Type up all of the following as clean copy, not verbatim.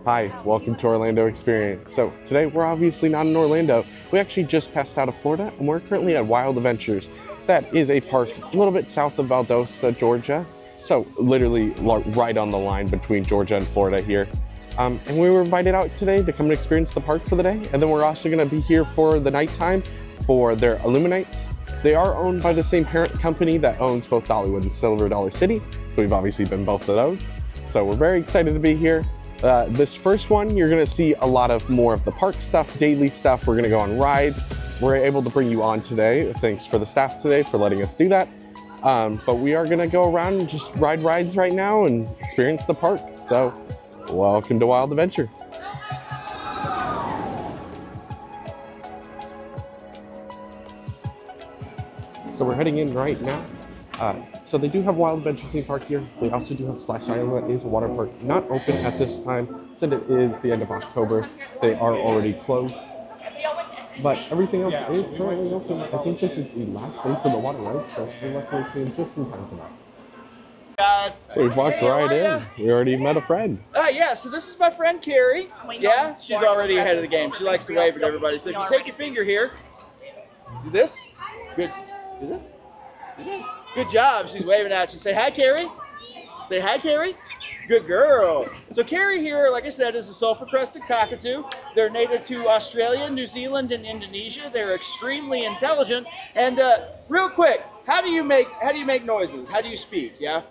Hi, welcome to Orlando Experience. So today we're obviously not in Orlando. We actually just passed out of Florida and we're currently at Wild Adventures. That is a park a little bit south of Valdosta, Georgia. So literally right on the line between Georgia and Florida here. And we were invited out today to come and experience the park for the day. And then we're also gonna be here for the nighttime for their Illuminates. They are owned by the same parent company that owns both Dollywood and Silver Dollar City. So we've obviously been both of those. So we're very excited to be here. This first one, you're gonna see a lot of more of the park stuff, daily stuff. We're gonna go on rides. We're able to bring you on today. Thanks for the staff today for letting us do that. But we are gonna go around and just ride rides right now and experience the park. So welcome to Wild Adventure. So we're heading in right now. So they do have Wild Adventure theme park here. They also do have Splash Island. It is a water park, not open at this time. Said it is the end of October. They are already closed. But everything else is currently open. I think this is the last day for the water ride, so we're luckily came just in time for that. Guys. So we've walked right in. We already met a friend. Yeah, so this is my friend Carrie. Yeah, she's already ahead of the game. She likes to wave at everybody. So if you take your finger here, do this. Good. Do this. Do this. Good job. She's waving at you. Say hi, Carrie. Say hi, Carrie. Good girl. So Carrie here, like I said, is a sulfur-crested cockatoo. They're native to Australia, New Zealand, and Indonesia. They're extremely intelligent. And real quick, how do you make noises? How do you speak? Yeah.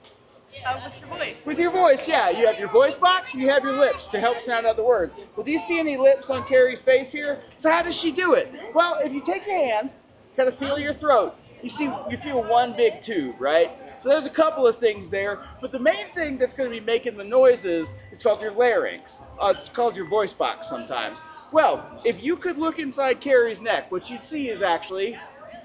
With your voice. With your voice, yeah. You have your voice box and you have your lips to help sound out the words. Well, do you see any lips on Carrie's face here? So how does she do it? Well, if you take your hand, kind of feel your throat, you feel one big tube, right? So there's a couple of things there, but the main thing that's going to be making the noises is called your larynx. It's called your voice box sometimes. Well, if you could look inside Carrie's neck, what you'd see is actually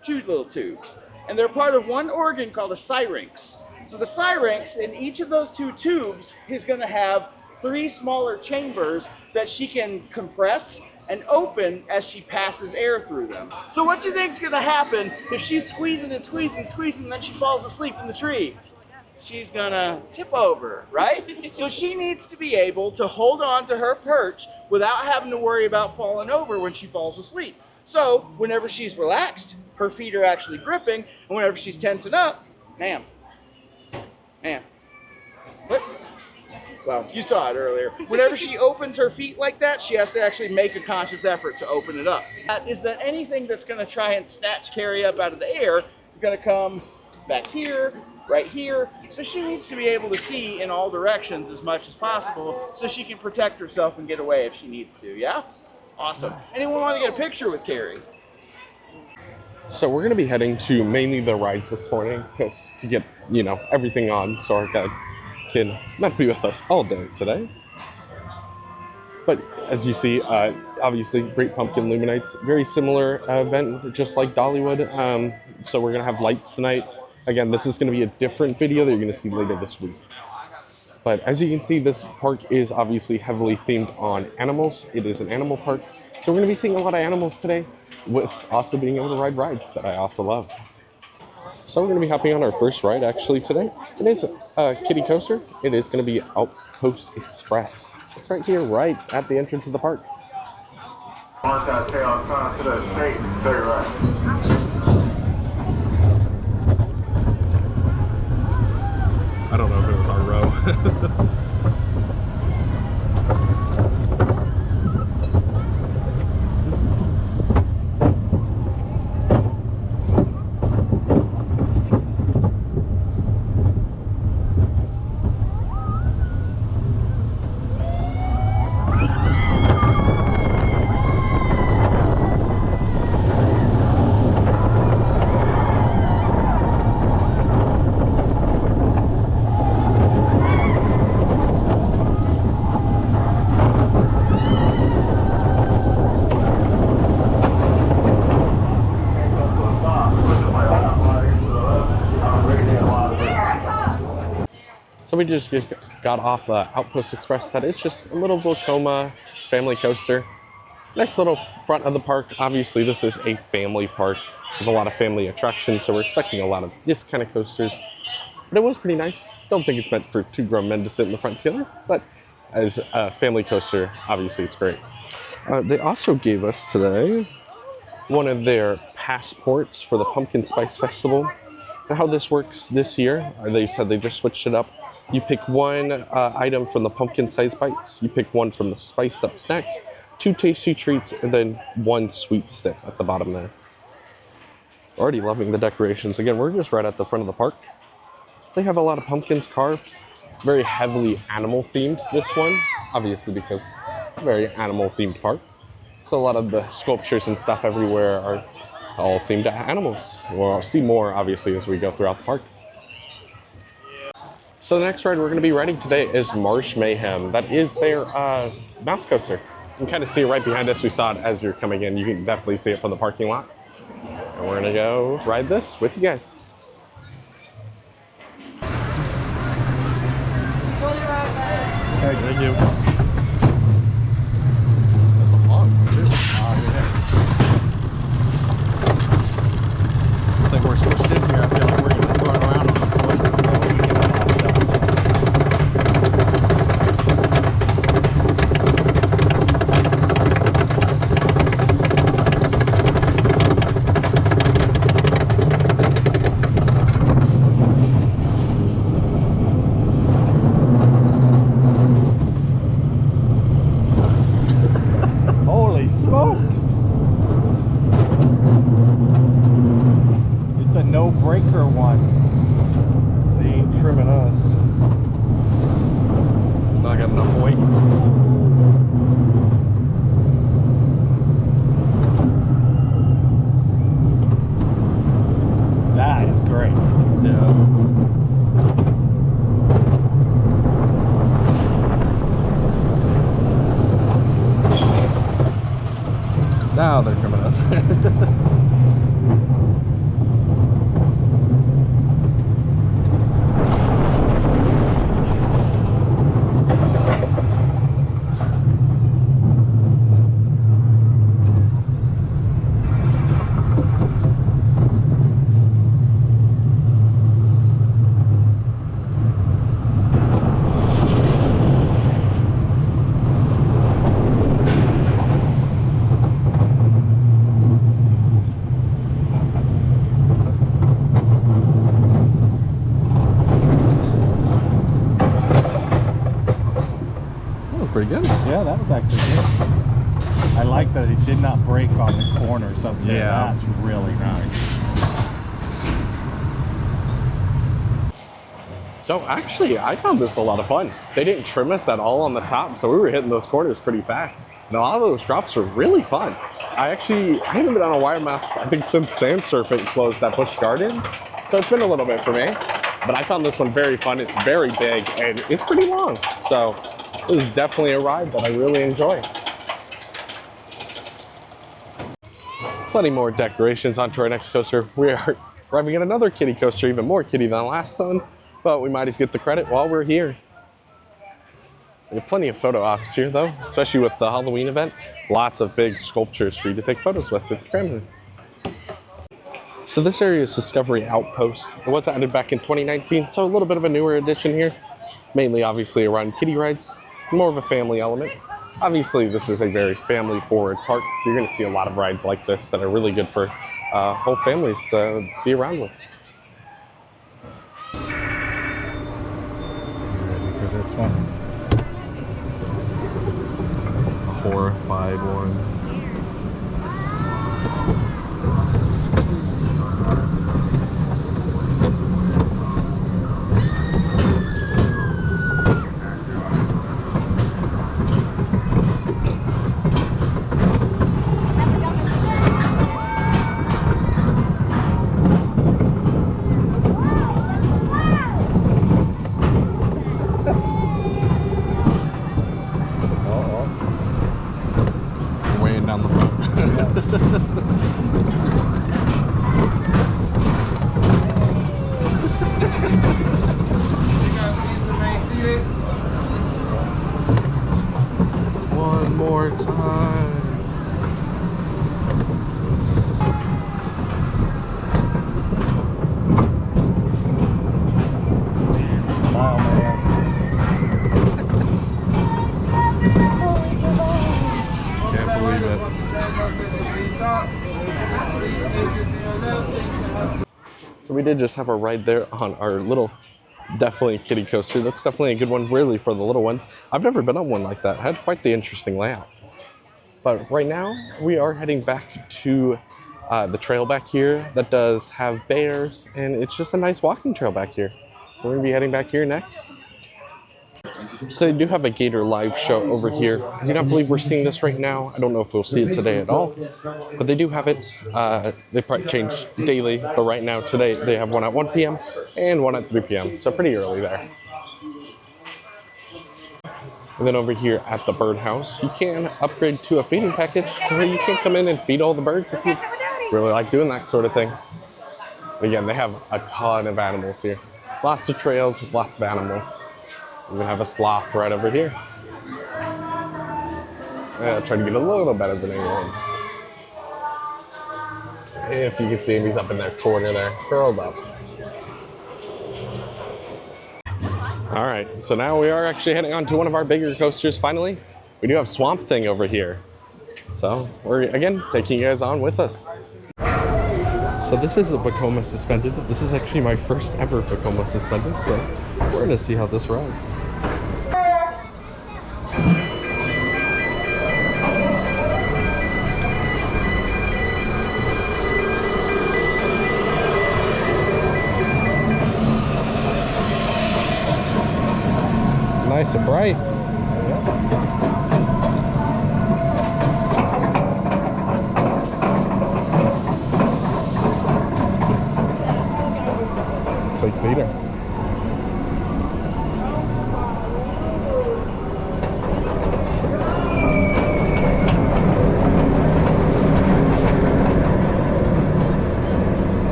two little tubes. And they're part of one organ called a syrinx. So the syrinx in each of those two tubes is going to have 3 smaller chambers that she can compress and open as she passes air through them. So what do you think is going to happen if she's squeezing and squeezing and squeezing and then she falls asleep in the tree? She's going to tip over, right? So she needs to be able to hold on to her perch without having to worry about falling over when she falls asleep. So whenever she's relaxed, her feet are actually gripping, and whenever she's tensing up, ma'am, what? Well, you saw it earlier. Whenever she opens her feet like that, she has to actually make a conscious effort to open it up. Is that anything that's going to try and snatch Carrie up out of the air is going to come back here, right here. So she needs to be able to see in all directions as much as possible so she can protect herself and get away if she needs to, yeah? Awesome. Anyone want to get a picture with Carrie? So we're gonna be heading to mainly the rides this morning because to get, everything on so our guide can not be with us all day today. But as you see, obviously Great Pumpkin Illuminates, very similar event, just like Dollywood. So we're gonna have lights tonight. Again, this is gonna be a different video that you're gonna see later this week. But as you can see, this park is obviously heavily themed on animals. It is an animal park. So we're gonna be seeing a lot of animals today, with also being able to ride rides that I also love. So we're going to be hopping on our first ride actually today. It is a kiddie coaster. It is going to be Outpost Express. It's right here, right at the entrance of the park. Marsh tail turn to the straight, very right. I don't know if it was our row. So we just got off Outpost Express. That is just a little vekoma family coaster. Nice little front of the park. Obviously, this is a family park with a lot of family attractions, so we're expecting a lot of this kind of coasters. But it was pretty nice. Don't think it's meant for 2 grown men to sit in the front together, but as a family coaster, obviously it's great. They also gave us today one of their passports for the Pumpkin Spice Festival. And how this works this year, they said they just switched it up. You pick one item from the pumpkin spice bites, you pick one from the spiced up snacks, 2 tasty treats, and then 1 sweet stick at the bottom there. Already loving the decorations. Again, we're just right at the front of the park. They have a lot of pumpkins carved, very heavily animal themed, this one, obviously because it's a very animal themed park. So a lot of the sculptures and stuff everywhere are all themed to animals. We'll see more, obviously, as we go throughout the park. So the next ride we're going to be riding today is Marsh Mayhem. That is their mouse coaster. You can kind of see it right behind us. We saw it as you're coming in. You can definitely see it from the parking lot. And we're going to go ride this with you guys. Thank you. That's a long one, too. I think we're switched in here. I feel like we're going to be going around on this one. Holy smokes! It's a no-breaker one. They ain't trimming us. Not got enough weight. That is great. Yeah. Now they're trimming us. Pretty good. Yeah, that was actually good. I like that it did not break on the corners up there. Yeah. That's really nice. So actually, I found this a lot of fun. They didn't trim us at all on the top, so we were hitting those corners pretty fast. And a lot of those drops were really fun. I haven't been on a wire mouse, I think, since Sand Serpent closed at Busch Gardens. So it's been a little bit for me. But I found this one very fun. It's very big, and it's pretty long. So it was definitely a ride that I really enjoy. Plenty more decorations onto our next coaster. We are arriving at another kiddie coaster, even more kiddie than the last one, but we might as well get the credit while we're here. We have plenty of photo ops here though, especially with the Halloween event. Lots of big sculptures for you to take photos with your family. So this area is Discovery Outpost. It was added back in 2019, so a little bit of a newer addition here. Mainly obviously around kiddie rides, more of a family element. Obviously this is a very family forward park, so you're gonna see a lot of rides like this that are really good for whole families to be around with. Ready for this one? A horrified one. Weighing down the front. One more time. Smile, man. So we did just have a ride there on our little, definitely kiddie coaster. That's definitely a good one, really, for the little ones. I've never been on one like that. It had quite the interesting layout. But right now, we are heading back to the trail back here that does have bears, and it's just a nice walking trail back here. So we're gonna be heading back here next. So they do have a gator live show over here. I do not believe we're seeing this right now. I don't know if we'll see it today at all, but they do have it. They probably change daily, but right now, today, they have one at 1 p.m. and one at 3 p.m. So pretty early there. And then over here at the birdhouse, you can upgrade to a feeding package where you can come in and feed all the birds if you really like doing that sort of thing. Again, they have a ton of animals here. Lots of trails with lots of animals. We even have a sloth right over here. I'll try to get a little better of an angle. If you can see him, he's up in that corner there, curled up. All right, so now we are actually heading on to one of our bigger coasters finally. We do have Swamp Thing over here. So we're, again, taking you guys on with us. So this is a vekoma suspended. This is actually my first ever vekoma suspended, so we're gonna see how this rides. Nice and bright. Big feeder.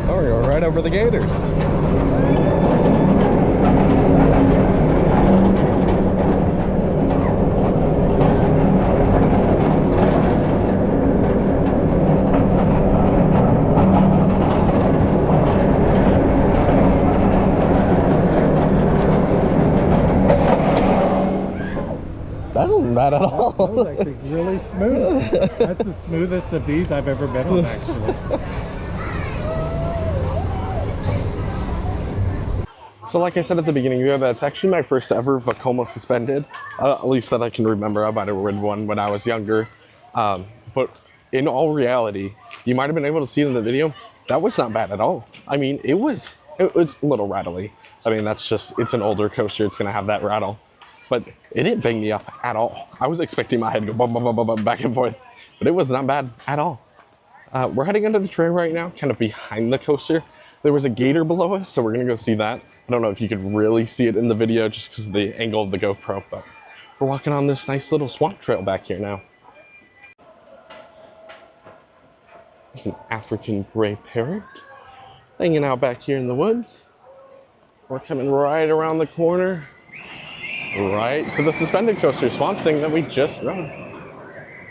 Oh, we're going right over the gators. That wasn't bad at all. That was actually really smooth. That's the smoothest of these I've ever been on, actually. So like I said at the beginning, that's actually my first ever vekoma suspended, at least that I can remember. I might have ridden one when I was younger. But in all reality, you might have been able to see it in the video, that was not bad at all. I mean, it was a little rattly. I mean, that's just, it's an older coaster, it's gonna have that rattle. But it didn't bang me up at all. I was expecting my head to go bum, bum, bum, bum, bum, back and forth, but it was not bad at all. We're heading under the trail right now, kind of behind the coaster. There was a gator below us, so we're gonna go see that. I don't know if you could really see it in the video just because of the angle of the GoPro, but we're walking on this nice little swamp trail back here now. There's an African gray parrot hanging out back here in the woods. We're coming right around the corner, right to the suspended coaster Swamp Thing that we just rode.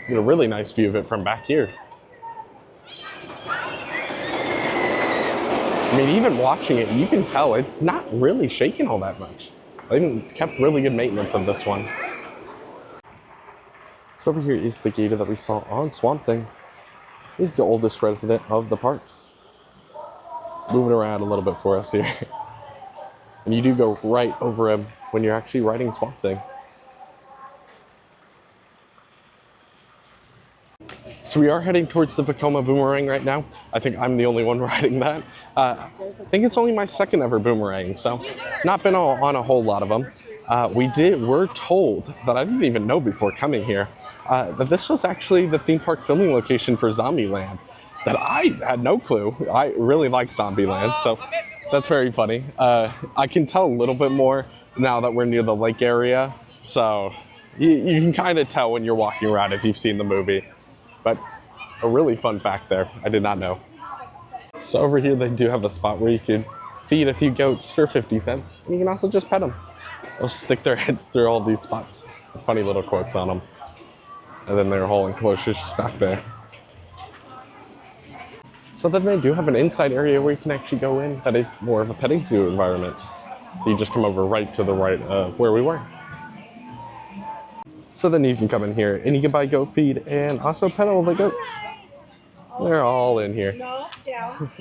Get a really nice view of it from back here. I mean, even watching it, you can tell it's not really shaking all that much. They kept really good maintenance of this one. So over here is the gator that we saw on Swamp Thing. He's the oldest resident of the park. Moving around a little bit for us here. And you do go right over him when you're actually riding Swamp Thing. So we are heading towards the Vekoma Boomerang right now. I think I'm the only one riding that. I think it's only my second ever Boomerang, so not been on a whole lot of them. We're told, that I didn't even know before coming here, that this was actually the theme park filming location for Zombieland. That I had no clue. I really like Zombieland, so that's very funny. I can tell a little bit more now that we're near the lake area, so you can kind of tell when you're walking around if you've seen the movie. But a really fun fact there, I did not know. So over here they do have a spot where you can feed a few goats for 50 cents. And you can also just pet them. They'll stick their heads through all these spots. Funny little quotes on them. And then their whole enclosure is just back there. So then they do have an inside area where you can actually go in that is more of a petting zoo environment. So you just come over right to the right of where we were. So then you can come in here and you can buy goat feed and also pet all the goats. They're all in here. No, down.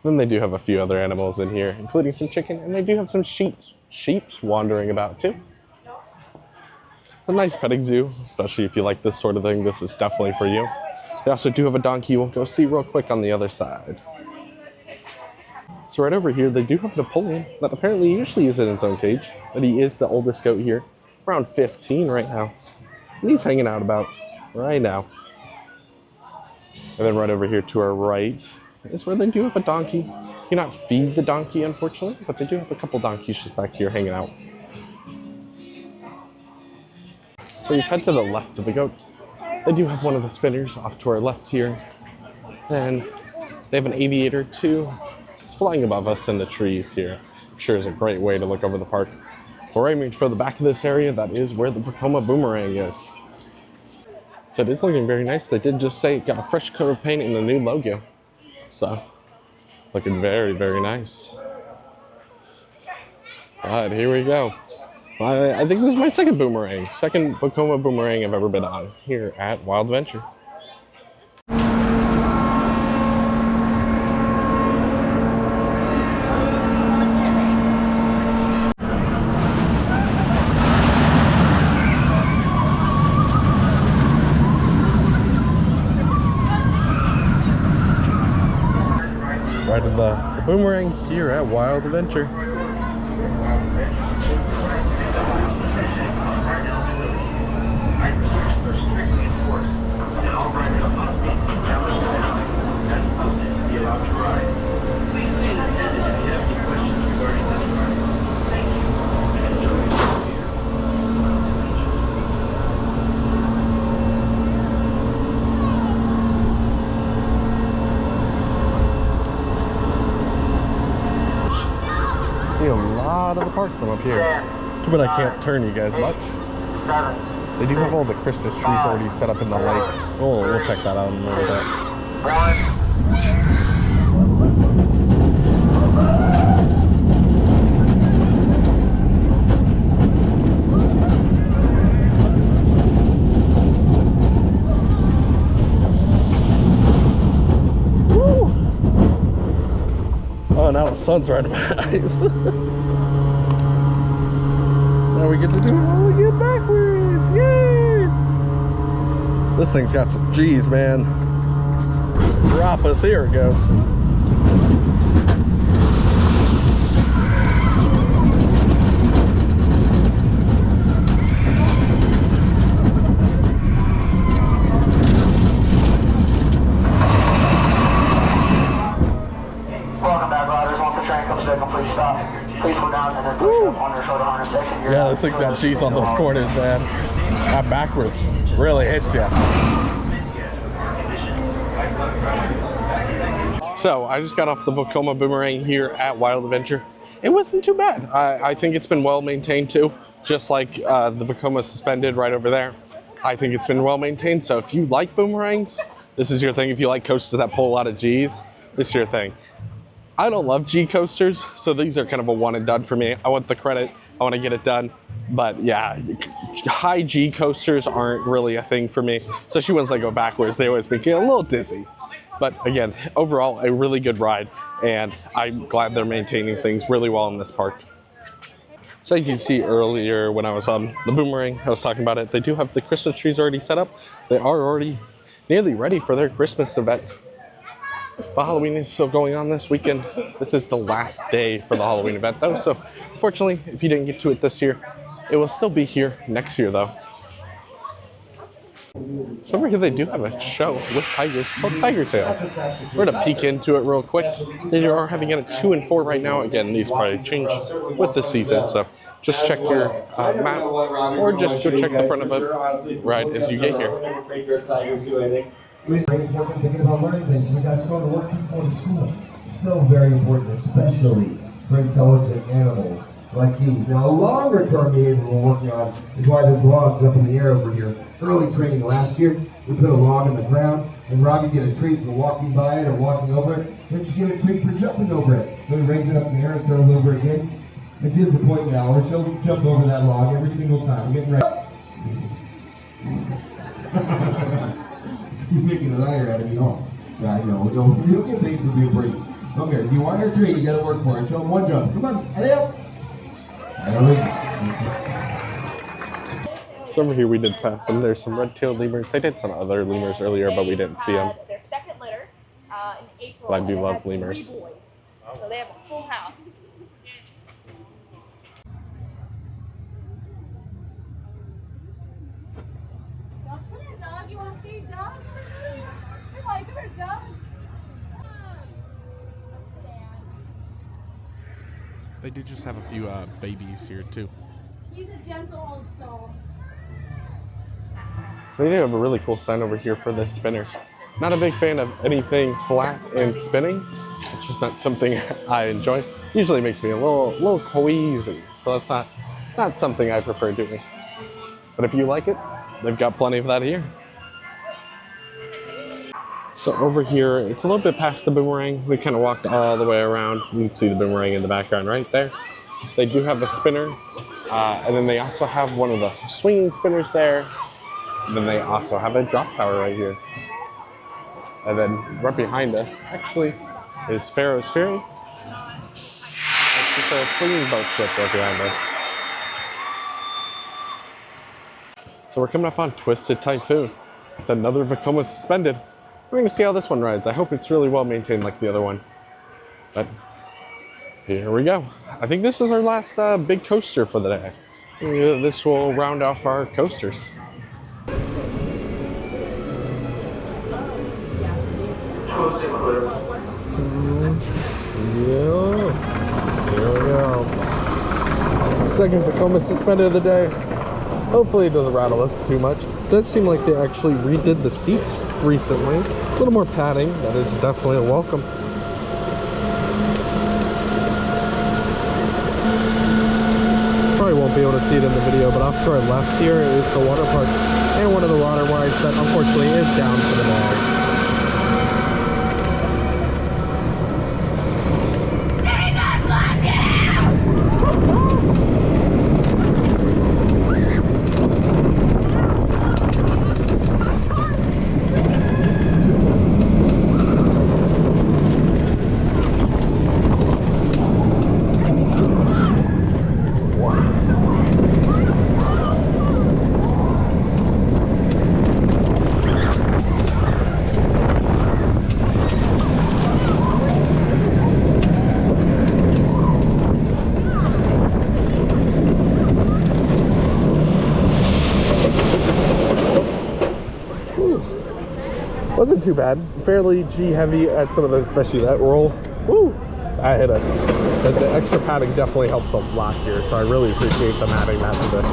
Then they do have a few other animals in here, including some chicken, and they do have some sheeps wandering about too. A nice petting zoo, especially if you like this sort of thing. This is definitely for you. They also do have a donkey we'll go see real quick on the other side. So right over here, they do have Napoleon that apparently usually is in his own cage, but he is the oldest goat here, around 15 right now. And he's hanging out about right now. And then right over here to our right is where they do have a donkey. You cannot feed the donkey, unfortunately, but they do have a couple donkeys just back here hanging out. So you head to the left of the goats. They do have one of the spinners off to our left here. And they have an aviator too. It's flying above us in the trees here. I'm sure is a great way to look over the park. We're aiming for the back of this area. That is where the vekoma Boomerang is. So it is looking very nice. They did just say it got a fresh coat of paint and a new logo. So, looking very, very nice. But here we go. I think this is my second vekoma Boomerang I've ever been on here at Wild Adventure. Riding the Boomerang here at Wild Adventure. See a lot of the park from up here. Too bad I can't turn you guys much. They do have all the Christmas trees already set up in the lake. Oh, we'll check that out in a little bit. Oh, now the sun's right in my eyes. Now we get to do it all again backwards. Yay! This thing's got some G's, man. Drop us. Here it goes. Yeah, this thing's got cheese on those corners, man. That backwards really hits you. So I just got off the vekoma Boomerang here at Wild Adventure. It wasn't too bad. I think it's been well maintained too, just like the vekoma suspended right over there. I think it's been well maintained. So if you like boomerangs, this is your thing. If you like coasters that pull a lot of G's, this is your thing. I don't love G coasters, so these are kind of a one and done for me. I want the credit, I want to get it done. But yeah, high G coasters aren't really a thing for me, especially ones that go backwards. They always make me a little dizzy. But again, overall, a really good ride, and I'm glad they're maintaining things really well in this park. So you can see earlier when I was on the Boomerang, I was talking about it. They do have the Christmas trees already set up. They are already nearly ready for their Christmas event. But Halloween is still going on this weekend. This is the last day for the Halloween event though, so unfortunately, if you didn't get to it this year, it will still be here next year though. So over here they do have a show with tigers called Tiger Tales. We're gonna peek into it real quick. They are having it at 2 and 4 right now. Again, these probably change with the season, so just check your map or just go check the front of it right as you get here. It's very important thinking about learning things. We guys go to work, kids go to school. It's so very important, especially for intelligent animals like these. Now, a longer term behavior we're working on is why this log's up in the air over here. Early training last year, we put a log in the ground, and Robbie get a treat for walking by it or walking over it. Then she get a treat for jumping over it. Then we raise it up in the air and turns over again. And she's the point now where she'll jump over that log every single time. We're getting ready. you're gonna be home. Yeah, I know. You'll get paid for being pretty. Okay, if you want your treat, you gotta work for it. Show them one jump. Come on, hurry up. There we go. So over here we did pass them. There's some red-tailed lemurs. They did some other lemurs earlier, but we didn't see them. Their second litter in April. But I do and love it has lemurs. 3 boys. So they have a full house. Come here, dog. You want to see, dog? Come on, come here, dog. They do just have a few babies here too. He's a gentle old soul. So they do have a really cool sign over here for this spinner. Not a big fan of anything flat and spinning. It's just not something I enjoy. Usually makes me a little queasy, so that's not something I prefer doing. But if you like it, they've got plenty of that here. So over here, it's a little bit past the Boomerang. We kind of walked all the way around. You can see the Boomerang in the background right there. They do have a spinner, and then they also have one of the swinging spinners there. And then they also have a drop tower right here. And then right behind us, actually, is Pharaoh's Fury. It's just a swinging boat ship right behind us. So we're coming up on Twisted Typhoon. It's another vekoma suspended. We're going to see how this one rides. I hope it's really well maintained like the other one. But here we go. I think this is our last big coaster for the day. This will round off our coasters. Yeah. Here we go. Second vekoma suspended of the day. Hopefully it doesn't rattle us too much. It does seem like they actually redid the seats recently. A little more padding. That is definitely a welcome. Probably won't be able to see it in the video, but off to our left here is the water park and one of the water rides that unfortunately is down for the day. Wasn't too bad. Fairly G heavy at some of the, especially that roll. Woo! I hit it. But the extra padding definitely helps a lot here, so I really appreciate them adding that to this.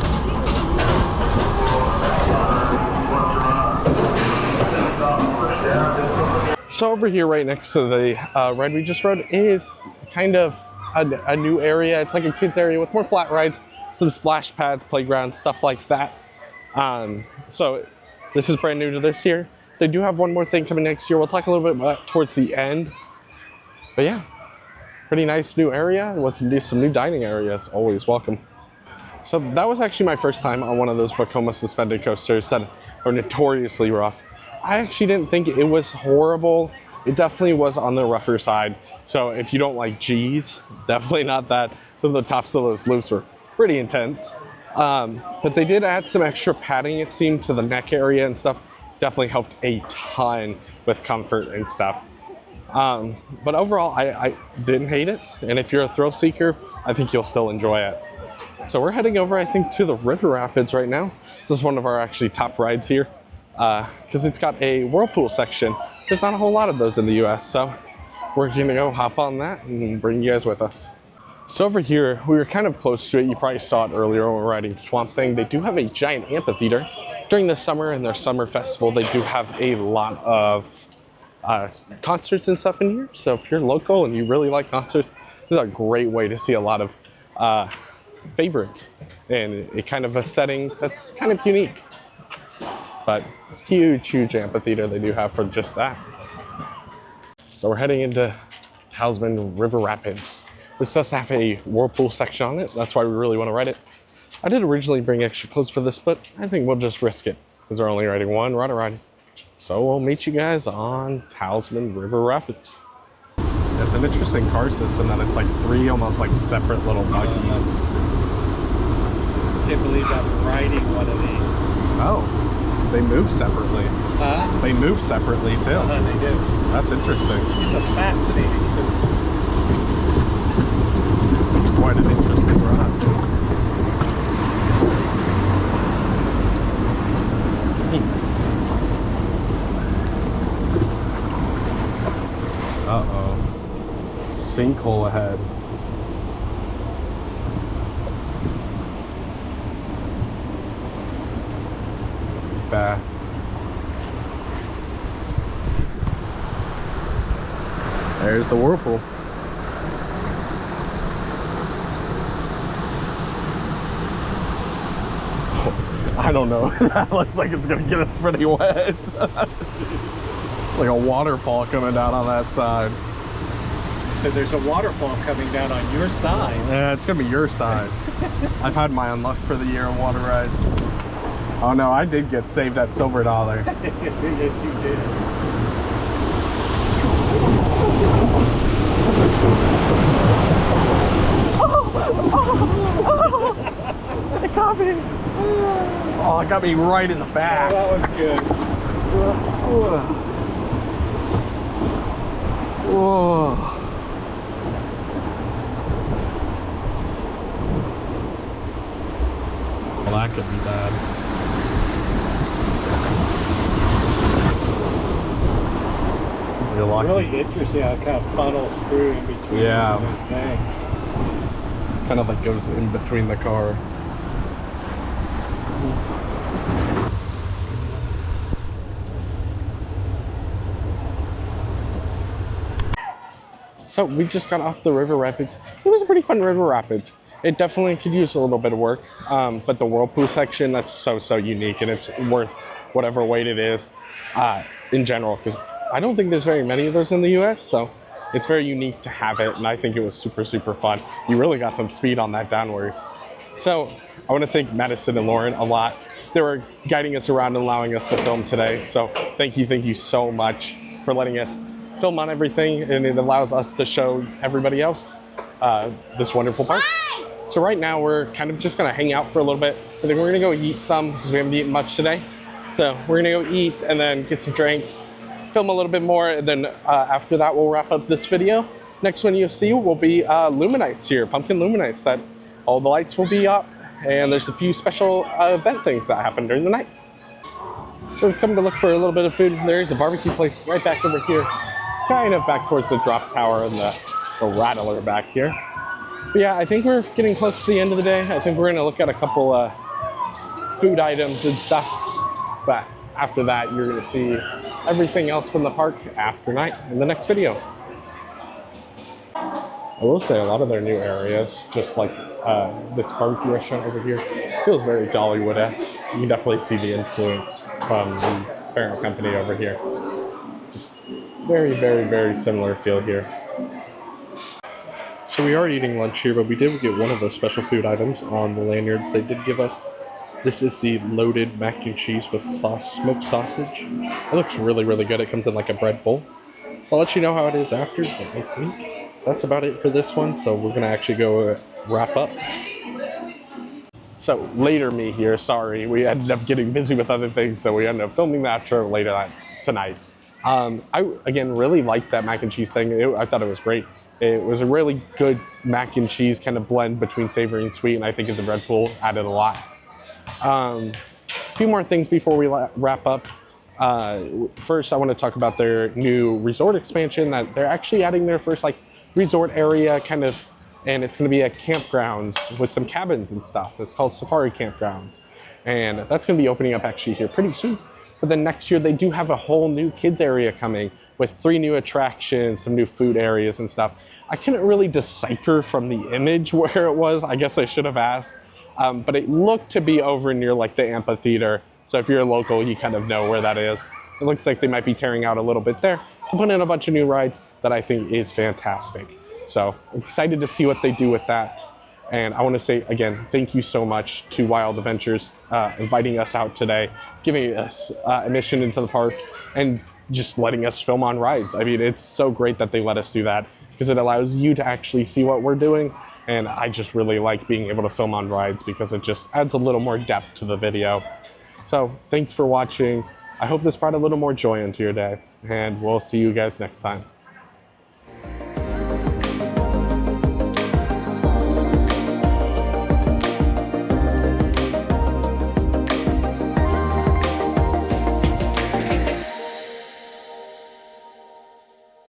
So over here right next to the ride we just rode is kind of a new area. It's like a kids area with more flat rides, some splash pads, playgrounds, stuff like that. So this is brand new to this year. They do have one more thing coming next year. We'll talk a little bit about towards the end. But yeah, pretty nice new area with some new dining areas. Always welcome. So that was actually my first time on one of those vekoma suspended coasters that are notoriously rough. I actually didn't think it was horrible. It definitely was on the rougher side. So if you don't like G's, definitely not that. Some of the tops of those loops were pretty intense. But they did add some extra padding, it seemed, to the neck area and stuff. Definitely helped a ton with comfort and stuff. But overall, I didn't hate it. And if you're a thrill seeker, I think you'll still enjoy it. So we're heading over, I think, to the river rapids right now. This is one of our actually top rides here because it's got a whirlpool section. There's not a whole lot of those in the US, so we're gonna go hop on that and bring you guys with us. So over here, we were kind of close to it. You probably saw it earlier when we were riding Swamp Thing. They do have a giant amphitheater. During the summer and their summer festival, they do have a lot of concerts and stuff in here. So if you're local and you really like concerts, this is a great way to see a lot of favorites and a kind of a setting that's kind of unique. But huge, huge amphitheater they do have for just that. So we're heading into Halsman River Rapids. This does have a whirlpool section on it. That's why we really want to ride it. I did originally bring extra clothes for this, but I think we'll just risk it because we're only riding one water ride. So we'll meet you guys on Talisman River Rapids. It's an interesting car system that it's like 3 almost like separate little buggies. Can't believe I'm riding one of these. Oh, they move separately. Huh? They move separately too. They do. That's interesting. It's a fascinating system. Quite an interesting ride. Uh-oh. Sinkhole ahead. Fast. There's the whirlpool. I don't know. That looks like it's gonna get us pretty wet. Like a waterfall coming down on that side. So there's a waterfall coming down on your side. Yeah, it's gonna be your side. I've had my unluck for the year of water rides. Oh no, I did get saved that silver dollar. Yes, you did. It got me. Oh, it got me right in the back. Oh, that was good. Whoa. Well, that could be bad. You're lucky. Really interesting how it kind of funnels through in between Yeah. the things. Kind of like goes in between the car. So we just got off the river rapids. It was a pretty fun river rapids. It definitely could use a little bit of work, but the whirlpool section, that's so unique, and it's worth whatever weight it is in general, because I don't think there's very many of those in the US, so it's very unique to have it, and I think it was super fun. You really got some speed on that downwards. So I want to thank Madison and Lauren a lot. They were guiding us around and allowing us to film today, so thank you so much for letting us film on everything, and it allows us to show everybody else this wonderful park. So right now we're kind of just gonna hang out for a little bit. I think we're gonna go eat some because we haven't eaten much today. So we're gonna go eat and then get some drinks, film a little bit more, and then after that we'll wrap up this video. Next one you'll see will be Luminites here, pumpkin Luminites, that all the lights will be up, and there's a few special event things that happen during the night. So we've come to look for a little bit of food. There's a barbecue place right back over here, kind of back towards the drop tower and the rattler back here. But yeah, I think we're getting close to the end of the day. I think we're gonna look at a couple food items and stuff. But after that, you're gonna see everything else from the park after night in the next video. I will say a lot of their new areas, just like this barbecue restaurant over here, feels very Dollywood-esque. You can definitely see the influence from the parent company over here. Just very similar feel here. So we are eating lunch here, but we did get one of the special food items on the lanyards they did give us. This is the loaded mac and cheese with smoked sausage. It looks really good. It comes in like a bread bowl. So I'll let you know how it is after, but I think that's about it for this one. So we're gonna actually go wrap up. So later me here, sorry, we ended up getting busy with other things, so we ended up filming that show later tonight. I, again, really liked that mac and cheese thing. I thought it was great. It was a really good mac and cheese kind of blend between savory and sweet, and I think the bread pool added a lot. A few more things before we wrap up. First, I want to talk about their new resort expansion, that they're actually adding their first like resort area kind of, and it's going to be at campgrounds with some cabins and stuff. It's called Safari Campgrounds, and that's going to be opening up actually here pretty soon. But then next year they do have a whole new kids area coming with 3 new attractions, some new food areas and stuff. I couldn't really decipher from the image where it was. I guess I should have asked, but it looked to be over near like the amphitheater. So if you're a local, you kind of know where that is. It looks like they might be tearing out a little bit there to put in a bunch of new rides that I think is fantastic. So I'm excited to see what they do with that. And I want to say again, thank you so much to Wild Adventures inviting us out today, giving us admission into the park, and just letting us film on rides. I mean, it's so great that they let us do that because it allows you to actually see what we're doing. And I just really like being able to film on rides because it just adds a little more depth to the video. So thanks for watching. I hope this brought a little more joy into your day, and we'll see you guys next time.